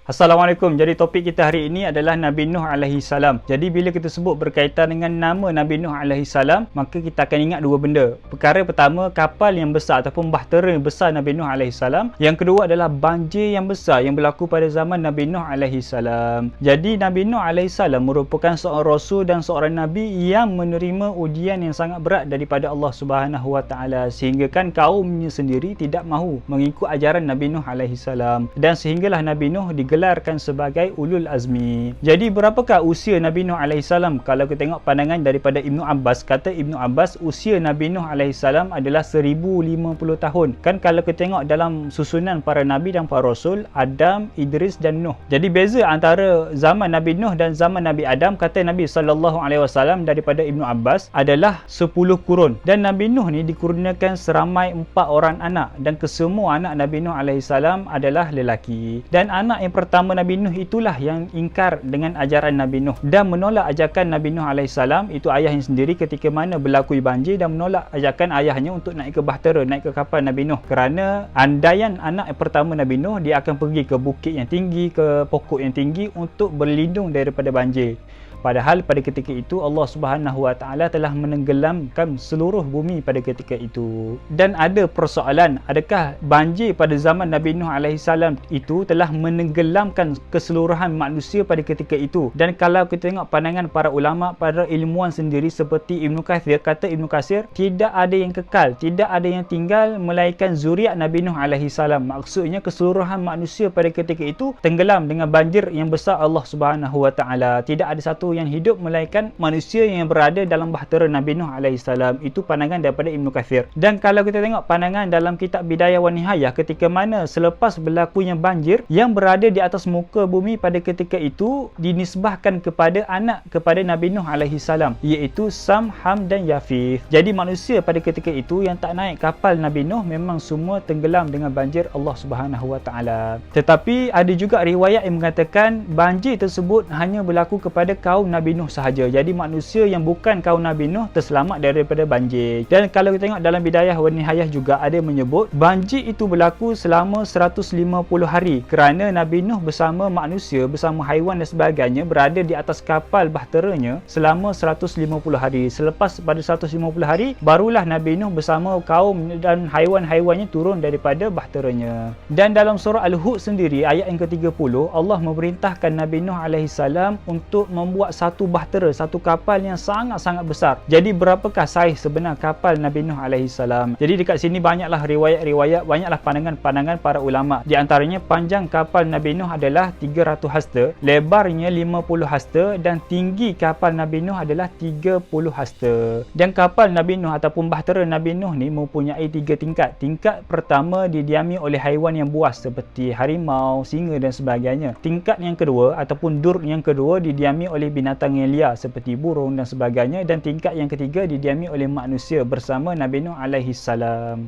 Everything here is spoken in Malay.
Assalamualaikum. Jadi topik kita hari ini adalah Nabi Nuh alaihi salam. Jadi bila kita sebut berkaitan dengan nama Nabi Nuh alaihi salam, maka kita akan ingat dua benda. Perkara pertama, kapal yang besar ataupun bahtera yang besar Nabi Nuh alaihi salam. Yang kedua adalah banjir yang besar yang berlaku pada zaman Nabi Nuh alaihi salam. Jadi Nabi Nuh alaihi salam merupakan seorang rasul dan seorang nabi yang menerima ujian yang sangat berat daripada Allah Subhanahu wa taala, sehingga kan kaumnya sendiri tidak mahu mengikut ajaran Nabi Nuh alaihi salam, dan sehinggalah Nabi Nuh digelarkan sebagai ulul azmi. Jadi berapakah usia Nabi Nuh alaihi salam? Kalau kita tengok pandangan daripada Ibnu Abbas, kata Ibnu Abbas usia Nabi Nuh alaihi salam adalah 1050 tahun. Kan kalau kita tengok dalam susunan para nabi dan para rasul, Adam, Idris dan Nuh. Jadi beza antara zaman Nabi Nuh dan zaman Nabi Adam, kata Nabi SAW daripada Ibnu Abbas, adalah 10 kurun. Dan Nabi Nuh ni dikurniakan seramai 4 orang anak, dan kesemua anak Nabi Nuh alaihi salam adalah lelaki. Dan anak yang pertama Nabi Nuh itulah yang ingkar dengan ajaran Nabi Nuh dan menolak ajakan Nabi Nuh alaihi salam, itu ayahnya sendiri, ketika mana berlaku banjir, dan menolak ajakan ayahnya untuk naik ke bahtera, naik ke kapal Nabi Nuh, kerana andaian anak yang pertama Nabi Nuh, dia akan pergi ke bukit yang tinggi, ke pokok yang tinggi untuk berlindung daripada banjir. Padahal pada ketika itu Allah Subhanahu wa taala telah menenggelamkan seluruh bumi pada ketika itu. Dan ada persoalan, adakah banjir pada zaman Nabi Nuh alaihi salam itu telah menenggelamkan keseluruhan manusia pada ketika itu? Dan kalau kita tengok pandangan para ulama, para ilmuwan sendiri seperti Ibnu Katsir, kata Ibnu Katsir, tidak ada yang kekal, tidak ada yang tinggal melainkan zuriat Nabi Nuh alaihi salam. Maksudnya keseluruhan manusia pada ketika itu tenggelam dengan banjir yang besar Allah Subhanahu wa taala. Tidak ada satu yang hidup melainkan manusia yang berada dalam bahtera Nabi Nuh alaihi salam. Itu pandangan daripada Ibnu Katsir. Dan kalau kita tengok pandangan dalam kitab Bidayah wa Nihayah, ketika mana selepas berlakunya banjir, yang berada di atas muka bumi pada ketika itu dinisbahkan kepada kepada Nabi Nuh alaihi salam, iaitu Sam, Ham dan Yafith. Jadi manusia pada ketika itu yang tak naik kapal Nabi Nuh memang semua tenggelam dengan banjir Allah Subhanahu wa taala. Tetapi ada juga riwayat yang mengatakan banjir tersebut hanya berlaku kepada kaum Nabi Nuh sahaja. Jadi manusia yang bukan kaum Nabi Nuh terselamat daripada banjir. Dan kalau kita tengok dalam Bidayah wa Nihayah juga ada menyebut banjir itu berlaku selama 150 hari, kerana Nabi Nuh bersama manusia, bersama haiwan dan sebagainya berada di atas kapal bahteranya selama 150 hari. Selepas pada 150 hari barulah Nabi Nuh bersama kaum dan haiwan-haiwannya turun daripada bahteranya. Dan dalam surah Al-Hud sendiri ayat yang ke-30, Allah memerintahkan Nabi Nuh alaihi salam untuk membuat satu bahtera, satu kapal yang sangat-sangat besar. Jadi berapakah saiz sebenar kapal Nabi Nuh alaihi salam? Jadi dekat sini banyaklah riwayat-riwayat, banyaklah pandangan-pandangan para ulama. Di antaranya panjang kapal Nabi Nuh adalah 300 hasta, lebarnya 50 hasta, dan tinggi kapal Nabi Nuh adalah 30 hasta. Dan kapal Nabi Nuh ataupun bahtera Nabi Nuh ni mempunyai 3 tingkat. Tingkat pertama didiami oleh haiwan yang buas seperti harimau, singa dan sebagainya. Tingkat yang kedua ataupun dur yang kedua didiami oleh binatang yang liar seperti burung dan sebagainya, dan tingkat yang ketiga didiami oleh manusia bersama Nabi Nuh alaihi salam.